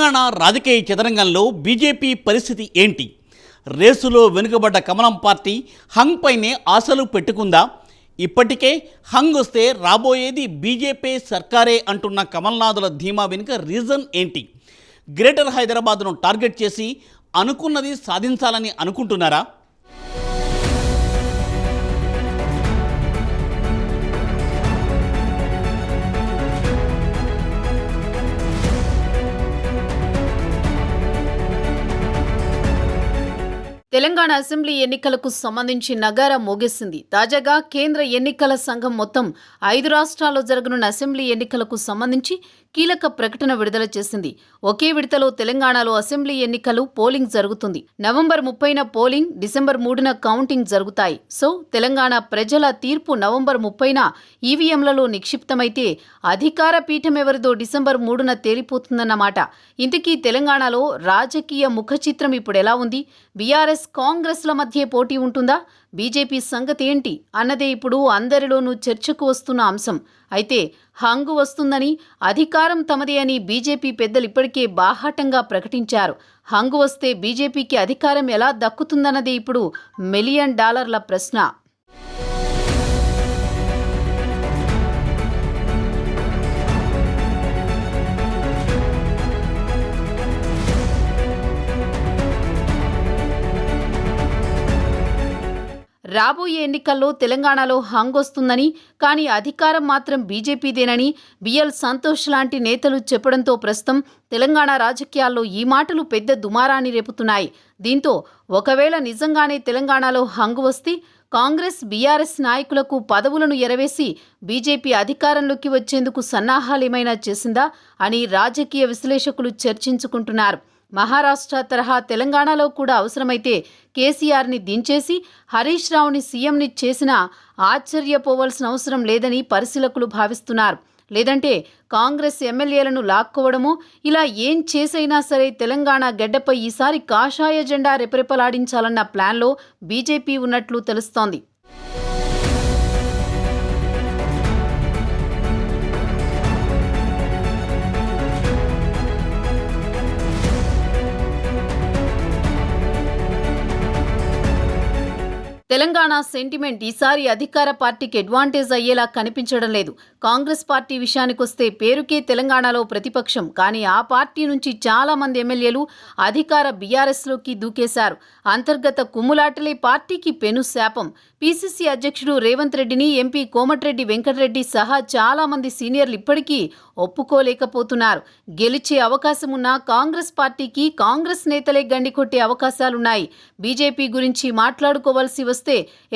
తెలంగాణ రాజకీయ చదరంగంలో బీజేపీ పరిస్థితి ఏంటి? రేసులో వెనుకబడ్డ కమలం పార్టీ హంగ్ పైనే ఆశలు పెట్టుకుందా? ఇప్పటికే హంగ్ వస్తే రాబోయేది బీజేపీ సర్కారే అంటున్న కమల్నాథుల ధీమా వెనుక రీజన్ ఏంటి? గ్రేటర్ హైదరాబాద్ను టార్గెట్ చేసి అనుకున్నది సాధించాలని అనుకుంటున్నారా? తెలంగాణ అసెంబ్లీ ఎన్నికలకు సంబంధించి నగారా మోగేసింది. తాజాగా కేంద్ర ఎన్నికల సంఘం మొత్తం 5 రాష్ట్రాల్లో జరగనున్న అసెంబ్లీ ఎన్నికలకు సంబంధించి కీలక ప్రకటన విడుదల చేసింది. ఒకే విడతలో తెలంగాణలో అసెంబ్లీ ఎన్నికలు పోలింగ్ జరుగుతుంది. నవంబర్ 30న పోలింగ్, డిసెంబర్ 3న కౌంటింగ్ జరుగుతాయి. సో తెలంగాణ ప్రజల తీర్పు నవంబర్ 30న ఈవీఎంలలో నిక్షిప్తమైతే అధికార పీఠం ఎవరిదో డిసెంబర్ 3న తేలిపోతుందన్నమాట. ఇంతకీ తెలంగాణలో రాజకీయ ముఖ చిత్రం ఇప్పుడు ఎలా ఉంది? బీఆర్ఎస్ కాంగ్రెస్ల మధ్య పోటీ ఉంటుందా? బీజేపీ సంగతి ఏంటి అన్నదే ఇప్పుడు అందరిలోనూ చర్చకు వస్తున్న అంశం. అయితే హంగు వస్తుందని, అధికారం తమదే అని బీజేపీ పెద్దలు ఇప్పటికే బాహాటంగా ప్రకటించారు. హంగు వస్తే బీజేపీకి అధికారం ఎలా దక్కుతుందన్నదే ఇప్పుడు $1 మిలియన్ ప్రశ్న. రాబోయే ఎన్నికల్లో తెలంగాణలో హంగ్ వస్తుందని, కానీ అధికారం మాత్రం బీజేపీదేనని బిఎల్ సంతోష్ లాంటి నేతలు చెప్పడంతో ప్రస్తుతం తెలంగాణ రాజకీయాల్లో ఈ మాటలు పెద్ద దుమారాన్ని రేపుతున్నాయి. దీంతో ఒకవేళ నిజంగానే తెలంగాణలో హంగ్ వస్తే కాంగ్రెస్, బీఆర్ఎస్ నాయకులకు పదవులను ఎరవేసి బీజేపీ అధికారంలోకి వచ్చేందుకు సన్నాహాలేమైనా చేసిందా అని రాజకీయ విశ్లేషకులు చర్చించుకుంటున్నారు. మహారాష్ట్ర తరహా తెలంగాణలో కూడా అవసరమైతే కేసీఆర్ని దించేసి హరీష్ రావుని సీఎంని చేసినా ఆశ్చర్యపోవాల్సిన అవసరం లేదని పరిశీలకులు భావిస్తున్నారు. లేదంటే కాంగ్రెస్ ఎమ్మెల్యేలను లాక్కోవడమో, ఇలా ఏం చేసైనా సరే తెలంగాణ గడ్డపై ఈసారి కాషాయ జెండా రెపరెపలాడించాలన్న ప్లాన్లో బీజేపీ ఉన్నట్లు తెలుస్తోంది. తెలంగాణ సెంటిమెంట్ ఈసారి అధికార పార్టీకి అడ్వాంటేజ్ అయ్యేలా కనిపించడం లేదు. కాంగ్రెస్ పార్టీ విషయానికొస్తే పేరుకే తెలంగాణలో ప్రతిపక్షం, కానీ ఆ పార్టీ నుంచి చాలా మంది ఎమ్మెల్యేలు అధికార బీఆర్ఎస్లోకి దూకేశారు. అంతర్గత కుమ్ములాటలే పార్టీకి పెను శాపం. పీసీసీ అధ్యక్షుడు రేవంత్ రెడ్డిని ఎంపీ కోమటిరెడ్డి వెంకటరెడ్డి సహా చాలా మంది సీనియర్లు ఇప్పటికీ ఒప్పుకోలేకపోతున్నారు. గెలిచే అవకాశమున్నా కాంగ్రెస్ పార్టీకి కాంగ్రెస్ నేతలే గండికొట్టే అవకాశాలున్నాయి. బీజేపీ గురించి మాట్లాడుకోవాల్సి వస్తే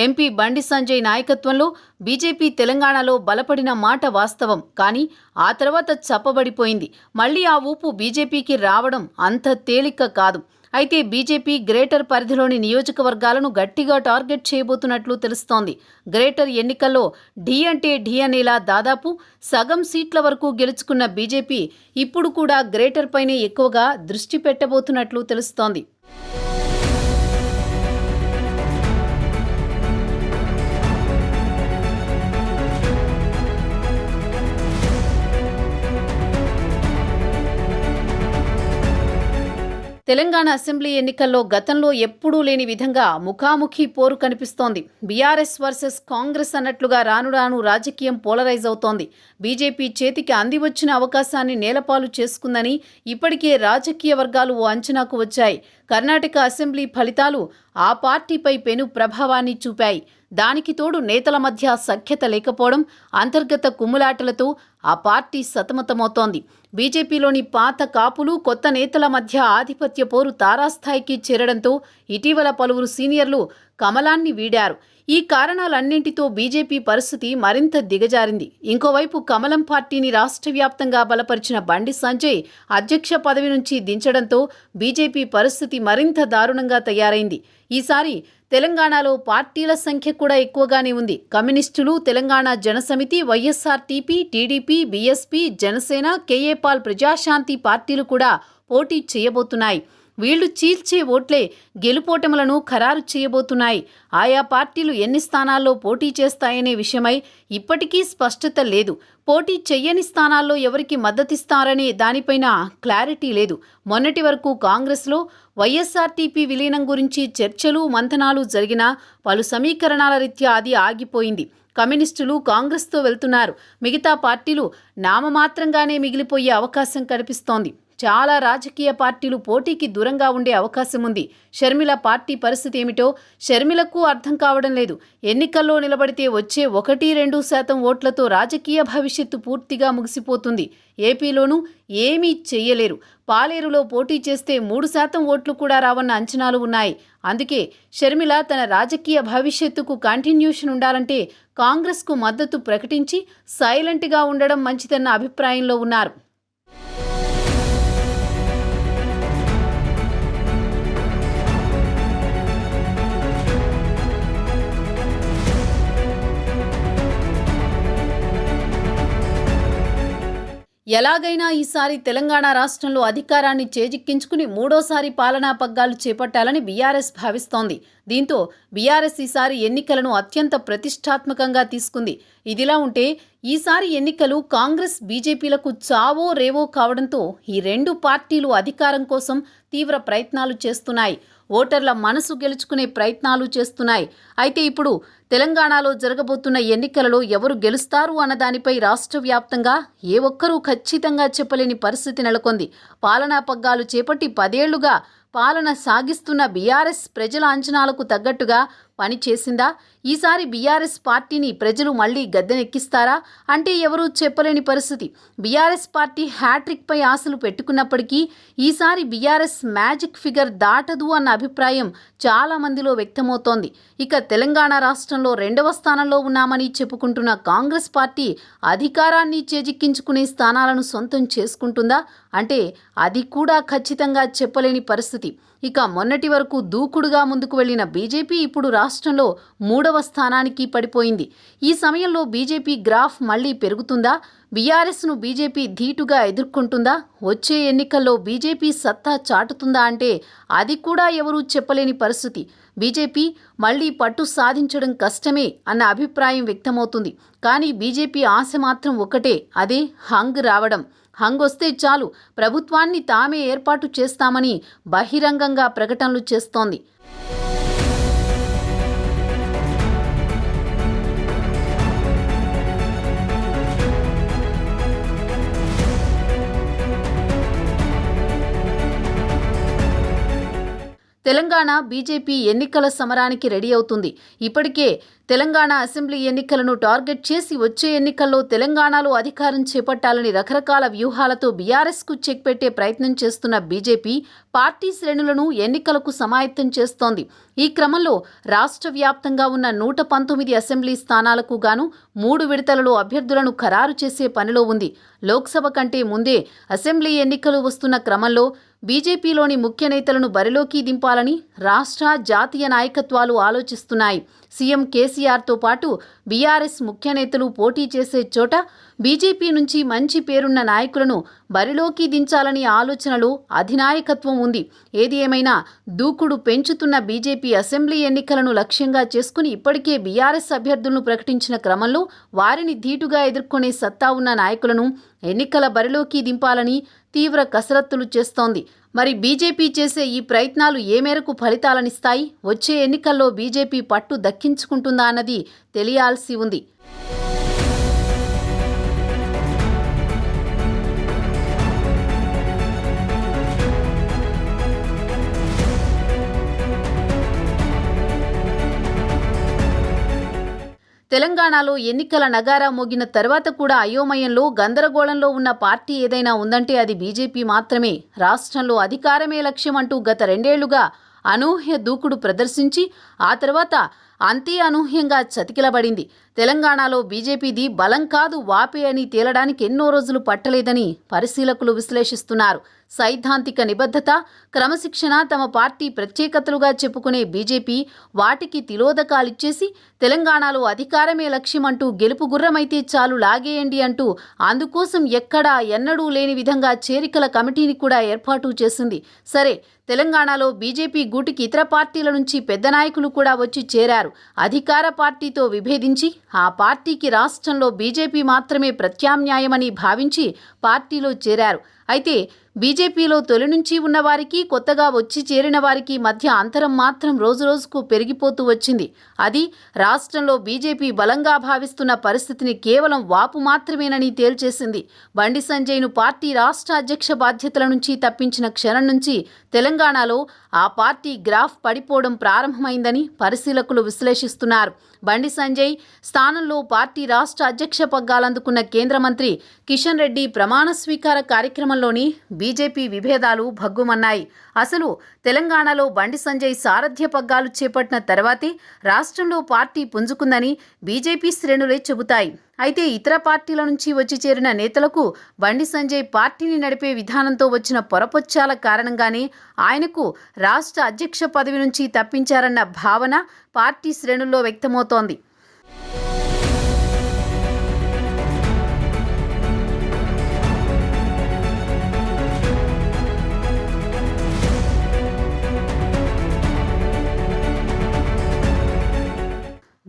ఎంపీ బండి సంజయ్ నాయకత్వంలో బీజేపీ తెలంగాణలో బలపడిన మాట వాస్తవం, కానీ ఆ తర్వాత చప్పబడిపోయింది. మళ్లీ ఆ ఊపు బీజేపీకి రావడం అంత తేలిక కాదు. అయితే బీజేపీ గ్రేటర్ పరిధిలోని నియోజకవర్గాలను గట్టిగా టార్గెట్ చేయబోతున్నట్లు తెలుస్తోంది. గ్రేటర్ ఎన్నికల్లో ఢీ అంటే ఢీ అనేలా దాదాపు సగం సీట్ల వరకు గెలుచుకున్న బీజేపీ ఇప్పుడు కూడా గ్రేటర్ పైనే ఎక్కువగా దృష్టి పెట్టబోతున్నట్లు తెలుస్తోంది. తెలంగాణ అసెంబ్లీ ఎన్నికల్లో గతంలో ఎప్పుడూ లేని విధంగా ముఖాముఖి పోరు కనిపిస్తోంది. బీఆర్ఎస్ వర్సెస్ కాంగ్రెస్ అన్నట్లుగా రాను రాను రాజకీయం పోలరైజ్ అవుతోంది. బీజేపీ చేతికి అందివచ్చిన అవకాశాన్ని నేలపాలు చేసుకుందని ఇప్పటికే రాజకీయ వర్గాలు ఓ అంచనాకు వచ్చాయి. కర్ణాటక అసెంబ్లీ ఫలితాలు ఆ పార్టీపై పెను ప్రభావాన్ని చూపాయి. దానికి తోడు నేతల మధ్య సఖ్యత లేకపోవడం, అంతర్గత కుమ్ములాటలతో ఆ పార్టీ సతమతమవుతోంది. బీజేపీలోని పాత కాపులు, కొత్త నేతల మధ్య ఆధిపత్య పోరు తారాస్థాయికి చేరడంతో ఇటీవల పలువురు సీనియర్లు కమలాన్ని వీడారు. ఈ కారణాలన్నింటితో బీజేపీ పరిస్థితి మరింత దిగజారింది. ఇంకోవైపు కమలం పార్టీని రాష్ట్ర వ్యాప్తంగా బలపరిచిన బండి సంజయ్ అధ్యక్ష పదవి నుంచి దించడంతో బీజేపీ పరిస్థితి మరింత దారుణంగా తయారైంది. ఈసారి తెలంగాణలో పార్టీల సంఖ్య కూడా ఎక్కువగానే ఉంది. కమ్యూనిస్టులు, Telangana Janasamithi, YSRTP, TDP, BSP, Janasena, KA Paul, Prajashanti పార్టీలు కూడా పోటీ చేయబోతున్నాయి. వీళ్లు చీల్చే ఓట్లే గెలుపోటములను ఖరారు చేయబోతున్నాయి. ఆయా పార్టీలు ఎన్ని స్థానాల్లో పోటీ చేస్తాయనే విషయమై ఇప్పటికీ స్పష్టత లేదు. పోటీ చెయ్యని స్థానాల్లో ఎవరికి మద్దతిస్తారనే దానిపైన క్లారిటీ లేదు. మొన్నటి వరకు కాంగ్రెస్లో వైఎస్ఆర్టీపీ విలీనం గురించి చర్చలు మంథనాలు జరిగినా పలు సమీకరణాల రీత్యా అది ఆగిపోయింది. కమ్యూనిస్టులు కాంగ్రెస్తో వెళ్తున్నారు. మిగతా పార్టీలు నామమాత్రంగానే మిగిలిపోయే అవకాశం కనిపిస్తోంది. చాలా రాజకీయ పార్టీలు పోటీకి దూరంగా ఉండే అవకాశం ఉంది. షర్మిల పార్టీ పరిస్థితి ఏమిటో షర్మిలకు అర్థం కావడం లేదు. ఎన్నికల్లో నిలబడితే వచ్చే 1-2% ఓట్లతో రాజకీయ భవిష్యత్తు పూర్తిగా ముగిసిపోతుంది. ఏపీలోనూ ఏమీ చెయ్యలేరు. పాలేరులో పోటీ చేస్తే 3% ఓట్లు కూడా రావన్న అంచనాలు ఉన్నాయి. అందుకే షర్మిల తన రాజకీయ భవిష్యత్తుకు కంటిన్యూషన్ ఉండాలంటే కాంగ్రెస్కు మద్దతు ప్రకటించి సైలెంట్గా ఉండడం మంచిదన్న అభిప్రాయంలో ఉన్నారు. ఎలాగైనా ఈసారి తెలంగాణ రాష్ట్రంలో అధికారాన్ని చేజిక్కించుకుని మూడోసారి పాలనా పగ్గాలు చేపట్టాలని బీఆర్ఎస్ భావిస్తోంది. దీంతో బీఆర్ఎస్ ఈసారి ఎన్నికలను అత్యంత ప్రతిష్టాత్మకంగా తీసుకుంది. ఇదిలా ఉంటే ఈసారి ఎన్నికలు కాంగ్రెస్ బీజేపీలకు చావో రేవో కావడంతో ఈ రెండు పార్టీలు అధికారం కోసం తీవ్ర ప్రయత్నాలు చేస్తున్నాయి. ఓటర్ల మనసు గెలుచుకునే ప్రయత్నాలు చేస్తున్నాయి. అయితే ఇప్పుడు తెలంగాణలో జరగబోతున్న ఎన్నికలలో ఎవరు గెలుస్తారు అన్న దానిపై రాష్ట్ర వ్యాప్తంగా ఏ ఒక్కరూ ఖచ్చితంగా చెప్పలేని పరిస్థితి నెలకొంది. పాలనా పగ్గాలు చేపట్టి 10 ఏళ్లుగా పాలన సాగిస్తున్న బీఆర్ఎస్ ప్రజల అంచనాలకు తగ్గట్టుగా పనిచేసిందా? ఈసారి బీఆర్ఎస్ పార్టీని ప్రజలు మళ్లీ గద్దెనెక్కిస్తారా అంటే ఎవరూ చెప్పలేని పరిస్థితి. బీఆర్ఎస్ పార్టీ హ్యాట్రిక్పై ఆశలు పెట్టుకున్నప్పటికీ ఈసారి బీఆర్ఎస్ మ్యాజిక్ ఫిగర్ దాటదు అన్న అభిప్రాయం చాలా మందిలో వ్యక్తమవుతోంది. ఇక తెలంగాణ రాష్ట్రంలో 2వ స్థానంలో ఉన్నామని చెప్పుకుంటున్న కాంగ్రెస్ పార్టీ అధికారాన్ని చేజిక్కించుకునే స్థానాలను సొంతం చేసుకుంటుందా అంటే అది కూడా ఖచ్చితంగా చెప్పలేని పరిస్థితి. ఇక మొన్నటి వరకు దూకుడుగా ముందుకు వెళ్లిన బీజేపీ ఇప్పుడు రాష్ట్రంలో 3వ స్థానానికి పడిపోయింది. ఈ సమయంలో బీజేపీ గ్రాఫ్ మళ్లీ పెరుగుతుందా? బీఆర్ఎస్ను బీజేపీ ధీటుగా ఎదుర్కొంటుందా? వచ్చే ఎన్నికల్లో బీజేపీ సత్తా చాటుతుందా అంటే అది కూడా ఎవరూ చెప్పలేని పరిస్థితి. బీజేపీ మళ్లీ పట్టు సాధించడం కష్టమే అన్న అభిప్రాయం వ్యక్తమవుతుంది. కానీ బీజేపీ ఆశ మాత్రం ఒకటే, అదే హంగ్ రావడం. హంగ్ వస్తే చాలు ప్రభుత్వాన్ని తామే ఏర్పాటు చేస్తామని బహిరంగంగా ప్రకటనలు చేస్తోంది. తెలంగాణ బీజేపీ ఎన్నికల సమరానికి రెడీ అవుతుంది. ఇప్పటికే తెలంగాణ అసెంబ్లీ ఎన్నికలను టార్గెట్ చేసి వచ్చే ఎన్నికల్లో తెలంగాణలో అధికారం చేపట్టాలని రకరకాల వ్యూహాలతో బీఆర్ఎస్కు చెక్ పెట్టే ప్రయత్నం చేస్తున్న బీజేపీ పార్టీ శ్రేణులను ఎన్నికలకు సమాయత్తం చేస్తోంది. ఈ క్రమంలో రాష్ట్ర వ్యాప్తంగా ఉన్న 119 అసెంబ్లీ స్థానాలకు గాను 3 విడతలలో అభ్యర్థులను ఖరారు చేసే పనిలో ఉంది. లోక్సభ కంటే ముందే అసెంబ్లీ ఎన్నికలు వస్తున్న క్రమంలో బీజేపీలోని ముఖ్య నేతలను బరిలోకి దింపాలని రాష్ట్ర జాతీయ నాయకత్వాలు ఆలోచిస్తున్నాయి. సీఎం కేసీఆర్తో పాటు బీఆర్ఎస్ ముఖ్య నేతలు పోటీ చేసే చోట బీజేపీ నుంచి మంచి పేరున్న నాయకులను బరిలోకి దించాలని ఆలోచనలో అధినాయకత్వం ఉంది. ఏది ఏమైనా దూకుడు పెంచుతున్న బీజేపీ అసెంబ్లీ ఎన్నికలను లక్ష్యంగా చేసుకుని ఇప్పటికే బీఆర్ఎస్ అభ్యర్థులను ప్రకటించిన క్రమంలో వారిని ధీటుగా ఎదుర్కొనే సత్తా ఉన్న నాయకులను ఎన్నికల బరిలోకి దింపాలని తీవ్ర కసరత్తులు చేస్తోంది. మరి బీజేపీ చేసే ఈ ప్రయత్నాలు ఏ మేరకు ఫలితాలనిస్తాయి? వచ్చే ఎన్నికల్లో బీజేపీ పట్టు దక్కించుకుంటుందా అన్నది తెలియాల్సి ఉంది. తెలంగాణలో ఎన్నికల నగారా మోగిన తర్వాత కూడా అయోమయంలో గందరగోళంలో ఉన్న పార్టీ ఏదైనా ఉందంటే అది బీజేపీ మాత్రమే. రాష్ట్రంలో అధికారమే లక్ష్యం అంటూ గత 2 ఏళ్లుగా అనూహ్య దూకుడు ప్రదర్శించి ఆ తర్వాత అంతే అనూహ్యంగా చతికిలబడింది. తెలంగాణలో బీజేపీది బలం కాదు వాపే అని తేలడానికి ఎన్నో రోజులు పట్టలేదని పరిశీలకులు విశ్లేషిస్తున్నారు. సైద్ధాంతిక నిబద్ధత, క్రమశిక్షణ తమ పార్టీ ప్రత్యేకతలుగా చెప్పుకునే బీజేపీ వాటికి తిలోదకాలిచ్చేసి తెలంగాణలో అధికారమే లక్ష్యమంటూ గెలుపు గుర్రమైతే చాలు లాగేయండి అంటూ అందుకోసం ఎక్కడా ఎన్నడూ లేని విధంగా చేరికల కమిటీని కూడా ఏర్పాటు చేసింది. సరే, తెలంగాణలో బీజేపీ గూటికి ఇతర పార్టీల నుంచి పెద్ద నాయకులు కూడా వచ్చి చేరారు. అధికార పార్టీతో విభేదించి ఆ పార్టీకి రాష్ట్రంలో బీజేపీ మాత్రమే ప్రత్యామ్నాయమని భావించి పార్టీలో చేరారు. అయితే బీజేపీలో తొలి నుంచి ఉన్నవారికి, కొత్తగా వచ్చి చేరిన వారికి మధ్య అంతరం మాత్రం రోజురోజుకు పెరిగిపోతూ వచ్చింది. అది రాష్ట్రంలో బీజేపీ బలంగా భావిస్తున్న పరిస్థితిని కేవలం వాపు మాత్రమేనని తేల్చేసింది. బండి సంజయ్ను పార్టీ రాష్ట్ర అధ్యక్ష బాధ్యతల నుంచి తప్పించిన క్షణం నుంచి తెలంగాణలో ఆ పార్టీ గ్రాఫ్ పడిపోవడం ప్రారంభమైందని పరిశీలకులు విశ్లేషిస్తున్నారు. బండి సంజయ్ స్థానంలో పార్టీ రాష్ట్ర అధ్యక్ష పగ్గాలందుకున్న కేంద్ర మంత్రి కిషన్ రెడ్డి ప్రమాణ స్వీకార కార్యక్రమంలోని బీజేపీ విభేదాలు భగ్గుమన్నాయి. అసలు తెలంగాణలో బండి సంజయ్ సారథ్య పగ్గాలు చేపట్టిన తర్వాతే రాష్ట్రంలో పార్టీ పుంజుకుందని బీజేపీ శ్రేణులే చెబుతాయి. అయితే ఇతర పార్టీల నుంచి వచ్చి చేరిన నేతలకు బండి సంజయ్ పార్టీని నడిపే విధానంతో వచ్చిన పొరపొచ్చాల కారణంగానే ఆయనకు రాష్ట్ర అధ్యక్ష పదవి నుంచి తప్పించారన్న భావన పార్టీ శ్రేణుల్లో వ్యక్తమవుతోంది.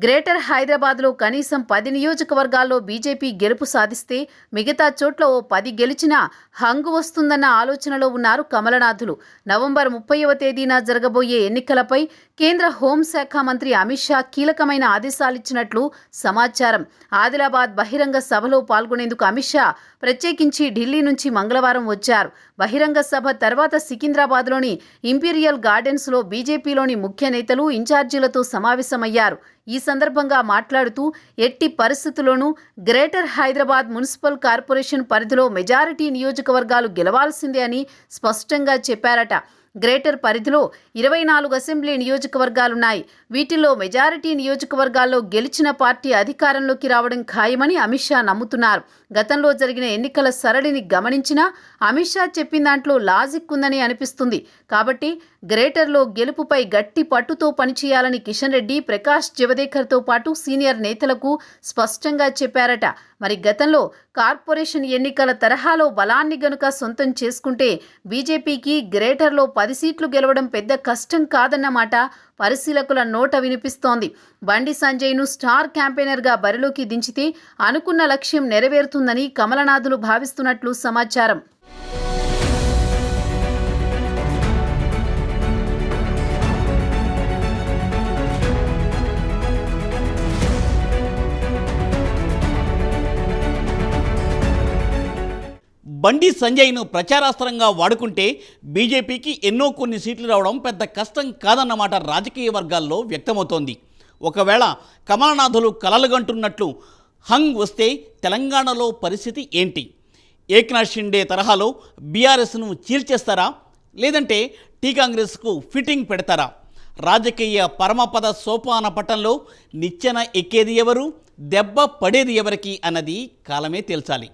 గ్రేటర్ హైదరాబాద్లో కనీసం 10 నియోజకవర్గాల్లో బీజేపీ గెలుపు సాధిస్తే మిగతా చోట్ల ఓ 10 గెలిచినా హంగు వస్తుందన్న ఆలోచనలో ఉన్నారు కమలనాథులు. నవంబర్ 30వ తేదీన జరగబోయే ఎన్నికలపై కేంద్ర హోంశాఖ మంత్రి అమిత్ షా కీలకమైన ఆదేశాలిచ్చినట్లు సమాచారం. ఆదిలాబాద్ బహిరంగ సభలో పాల్గొనేందుకు అమిత్ షా ప్రత్యేకించి ఢిల్లీ నుంచి మంగళవారం వచ్చారు. బహిరంగ సభ తర్వాత సికింద్రాబాద్లోని ఇంపీరియల్ గార్డెన్స్లో బీజేపీలోని ముఖ్య నేతలు, ఇన్ఛార్జీలతో సమావేశమయ్యారు. ఈ సందర్భంగా మాట్లాడుతూ ఎట్టి పరిస్థితుల్లోనూ గ్రేటర్ హైదరాబాద్ మున్సిపల్ కార్పొరేషన్ పరిధిలో మెజారిటీ నియోజకవర్గాలు గెలవాల్సిందే అని స్పష్టంగా చెప్పారట. గ్రేటర్ పరిధిలో 24 అసెంబ్లీ నియోజకవర్గాలున్నాయి. వీటిల్లో మెజారిటీ నియోజకవర్గాల్లో గెలిచిన పార్టీ అధికారంలోకి రావడం ఖాయమని అమిత్ షా నమ్ముతున్నారు. గతంలో జరిగిన ఎన్నికల సరళిని గమనించినా అమిత్ షా చెప్పిన దాంట్లో లాజిక్ ఉందని అనిపిస్తుంది. కాబట్టి గ్రేటర్లో గెలుపుపై గట్టి పట్టుతో పనిచేయాలని కిషన్ రెడ్డి, ప్రకాష్ జవదేకర్తో పాటు సీనియర్ నేతలకు స్పష్టంగా చెప్పారట. మరి గతంలో కార్పొరేషన్ ఎన్నికల తరహాలో బలాన్ని గనుక సొంతం చేసుకుంటే బీజేపీకి గ్రేటర్లో 10 సీట్లు గెలవడం పెద్ద కష్టం కాదన్నమాట పరిశీలకుల నోట వినిపిస్తోంది. బండి సంజయ్ను స్టార్ క్యాంపెయినర్గా బరిలోకి దించితే అనుకున్న లక్ష్యం నెరవేరుతుందని కమలనాథులు భావిస్తున్నట్లు సమాచారం. బండి సంజయ్ను ప్రచారాస్త్రంగా వాడుకుంటే బీజేపీకి కొన్ని సీట్లు రావడం పెద్ద కష్టం కాదన్నమాట రాజకీయ వర్గాల్లో వ్యక్తమవుతోంది. ఒకవేళ కమలనాథులు కలలుగంటున్నట్లు హంగ్ వస్తే తెలంగాణలో పరిస్థితి ఏంటి? ఏక్నాథ్ షిండే తరహాలో బీఆర్ఎస్ను చీల్చేస్తారా, లేదంటే టీ కాంగ్రెస్కు ఫిట్టింగ్ పెడతారా? రాజకీయ పరమపద సోపాన పట్టంలో నిచ్చెన ఎక్కేది ఎవరు, దెబ్బ పడేది ఎవరికి అన్నది కాలమే తేల్చాలి.